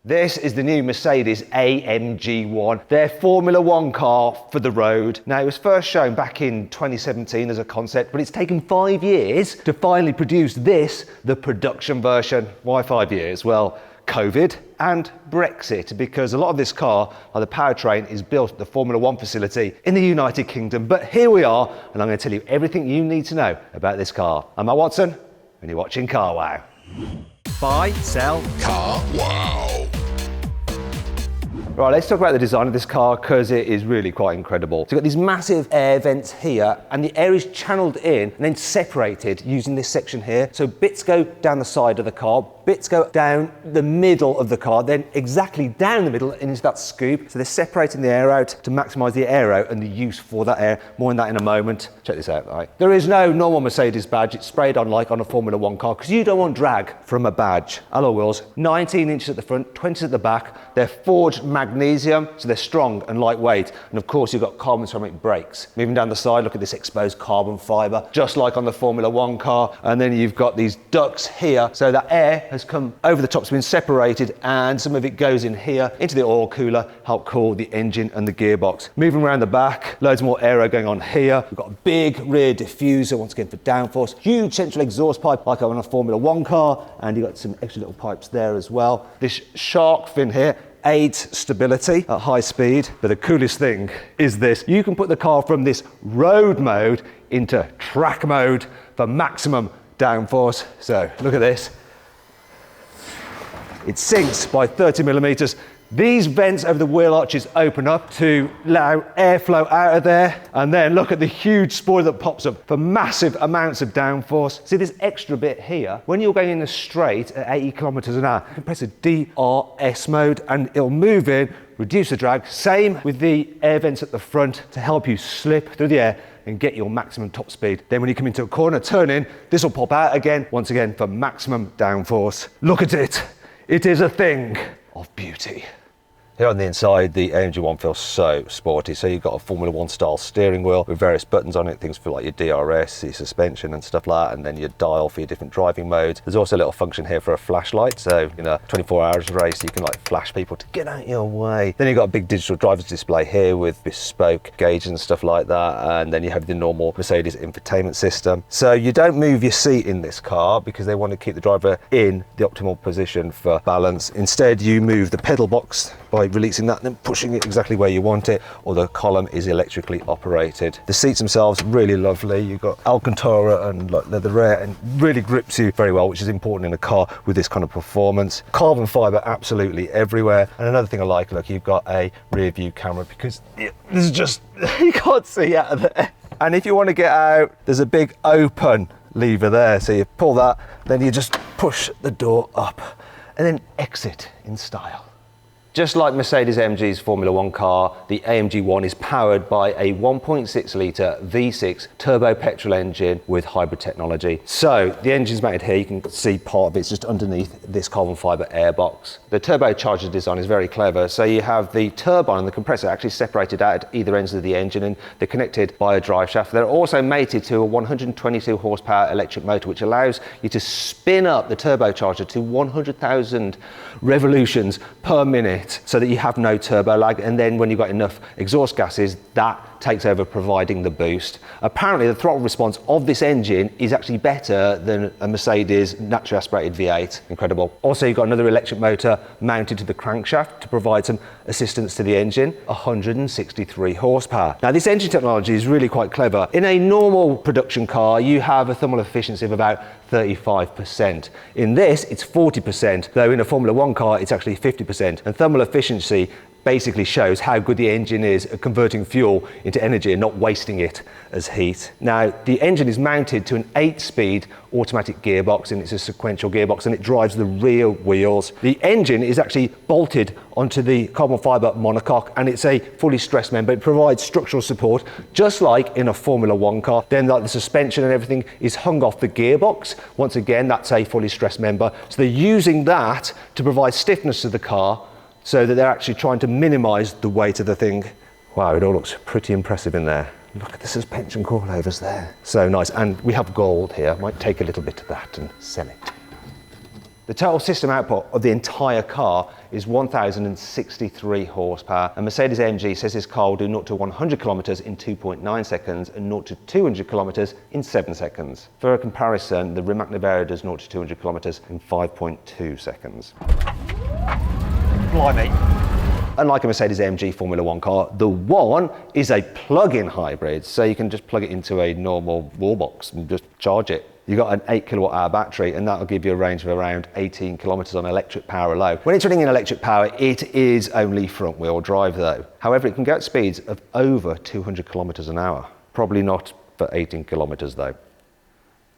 This is the new Mercedes AMG ONE, their Formula One car for the road. Now, it was first shown back in 2017 as a concept, but it's taken 5 years to finally produce this, the production version. Why 5 years? Well, COVID and Brexit, because a lot of this car, the powertrain, is built at the Formula One facility in the United Kingdom. But here we are, and I'm going to tell you everything you need to know about this car. I'm Matt Watson, and you're watching Car Wow. Buy, sell, Car Wow. Right, let's talk about the design of this car because it is really quite incredible. So you've got these massive air vents here, and the air is channeled in and then separated using this section here. So bits go down the side of the car, bits go down the middle of the car, then exactly down the middle into that scoop. So they're separating the air out to maximise the air out and the use for that air. More on that in a moment. Check this out, right? There is no normal Mercedes badge. It's sprayed on like on a Formula One car because you don't want drag from a badge. Alloy wheels, 19 inches at the front, 20 at the back. They're forged magnesium, so they're strong and lightweight. And of course, you've got carbon ceramic brakes. Moving down the side, look at this exposed carbon fibre, just like on the Formula One car. And then you've got these ducts here, so that air has come over the top, it's been separated, and some of it goes in here into the oil cooler, help cool the engine and the gearbox. Moving around the back, loads more aero going on here. We've got a big rear diffuser, once again for downforce. Huge central exhaust pipe, like on a Formula One car, and you've got some extra little pipes there as well. This shark fin here aids stability at high speed. But the coolest thing is this. You can put the car from this road mode into track mode for maximum downforce. So look at this. It sinks by 30 millimeters. These vents over the wheel arches open up to allow airflow out of there. And then look at the huge spoiler that pops up for massive amounts of downforce. See this extra bit here? When you're going in a straight at 80 kilometers an hour, you can press a DRS mode and it'll move in, reduce the drag. Same with the air vents at the front to help you slip through the air and get your maximum top speed. Then when you come into a corner, turn in, this will pop out again, once again for maximum downforce. Look at it. It is a thing of beauty. Here on the inside, the AMG ONE feels so sporty. So you've got a Formula One style steering wheel with various buttons on it, things for like your DRS, your suspension and stuff like that, and then your dial for your different driving modes. There's also a little function here for a flashlight. So in a 24 hours race, you can like flash people to get out your way. Then you've got a big digital driver's display here with bespoke gauge and stuff like that. And then you have the normal Mercedes infotainment system. So you don't move your seat in this car because they want to keep the driver in the optimal position for balance. Instead, you move the pedal box by releasing that and then pushing it exactly where you want it, or the column is electrically operated. The seats themselves really lovely. You've got Alcantara and like leather air, and really grips you very well, which is important in a car with this kind of performance. Carbon fibre absolutely everywhere. And another thing I like, look, you've got a rear view camera because this is just, you can't see out of there. And if you want to get out, there's a big open lever there. So you pull that, then you just push the door up and then exit in style. Just like Mercedes-AMG's Formula One car, the AMG ONE is powered by a 1.6 litre V6 turbo petrol engine with hybrid technology. So the engine's mounted here, you can see part of it's just underneath this carbon fibre airbox. The turbocharger design is very clever. So you have the turbine and the compressor actually separated out at either ends of the engine, and they're connected by a drive shaft. They're also mated to a 122 horsepower electric motor, which allows you to spin up the turbocharger to 100,000 revolutions per minute, so that you have no turbo lag, and then when you've got enough exhaust gases, that takes over providing the boost. Apparently the throttle response of this engine is actually better than a Mercedes naturally aspirated V8. Incredible. Also, you've got another electric motor mounted to the crankshaft to provide some assistance to the engine, 163 horsepower. Now this engine technology is really quite clever. In a normal production car, you have a thermal efficiency of about 35%. In this, it's 40%, though in a Formula One car, it's actually 50%. And thermal efficiency basically shows how good the engine is at converting fuel into energy and not wasting it as heat. Now, the engine is mounted to an 8-speed automatic gearbox, and it's a sequential gearbox, and it drives the rear wheels. The engine is actually bolted onto the carbon fibre monocoque, and it's a fully stressed member. It provides structural support, just like in a Formula One car. Then like the suspension and everything is hung off the gearbox. Once again, that's a fully stressed member. So they're using that to provide stiffness to the car, so that they're actually trying to minimise the weight of the thing. Wow, it all looks pretty impressive in there. Look at the suspension coilovers there. So nice, and we have gold here. Might take a little bit of that and sell it. The total system output of the entire car is 1,063 horsepower, and Mercedes AMG says this car will do 0 to 100 kilometers in 2.9 seconds and 0 to 200 kilometers in 7 seconds. For a comparison, the Rimac Nevera does 0 to 200 kilometers in 5.2 seconds. Blimey. Unlike a Mercedes AMG Formula One car, the One is a plug-in hybrid, so you can just plug it into a normal wall box and just charge it. You've got an 8 kilowatt hour battery, and that'll give you a range of around 18 kilometers on electric power alone. When it's running in electric power, it is only front wheel drive though. However, it can go at speeds of over 200 kilometers an hour. Probably not for 18 kilometers though.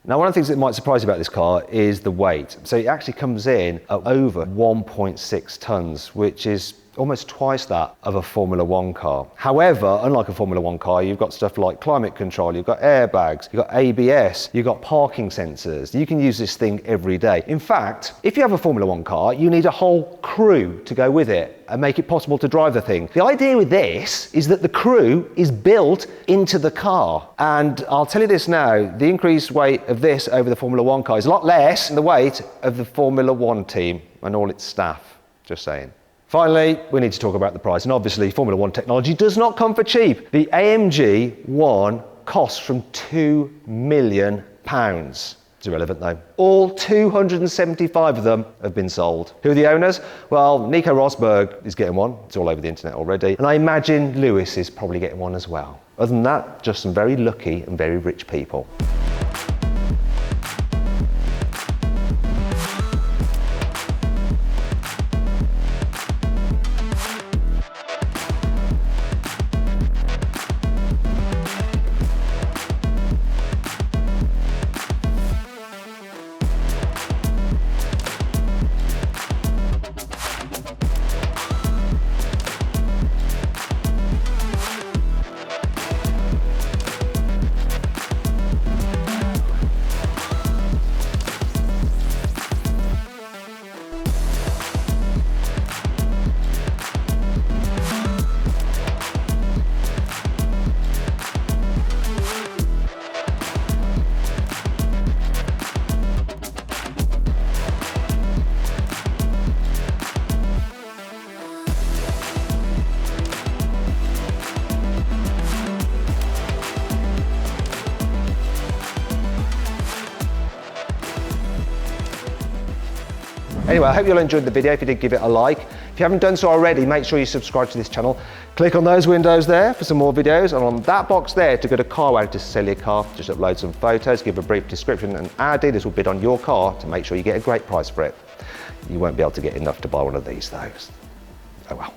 Now, one of the things that might surprise you about this car is the weight. So it actually comes in at over 1.6 tons, which is almost twice that of a Formula One car. However, unlike a Formula One car, you've got stuff like climate control, you've got airbags, you've got ABS, you've got parking sensors. You can use this thing every day. In fact, if you have a Formula One car, you need a whole crew to go with it and make it possible to drive the thing. The idea with this is that the crew is built into the car. And I'll tell you this now, the increased weight of this over the Formula One car is a lot less than the weight of the Formula One team and all its staff, just saying. Finally, we need to talk about the price, and obviously Formula One technology does not come for cheap. The AMG ONE costs from £2 million. It's irrelevant though. All 275 of them have been sold. Who are the owners? Well, Nico Rosberg is getting one. It's all over the internet already. And I imagine Lewis is probably getting one as well. Other than that, just some very lucky and very rich people. Anyway, I hope you all enjoyed the video. If you did, give it a like. If you haven't done so already, make sure you subscribe to this channel. Click on those windows there for some more videos, and on that box there to go to Carwow to sell your car. Just upload some photos, give a brief description, and our dealers will bid on your car to make sure you get a great price for it. You won't be able to get enough to buy one of these though. Oh well.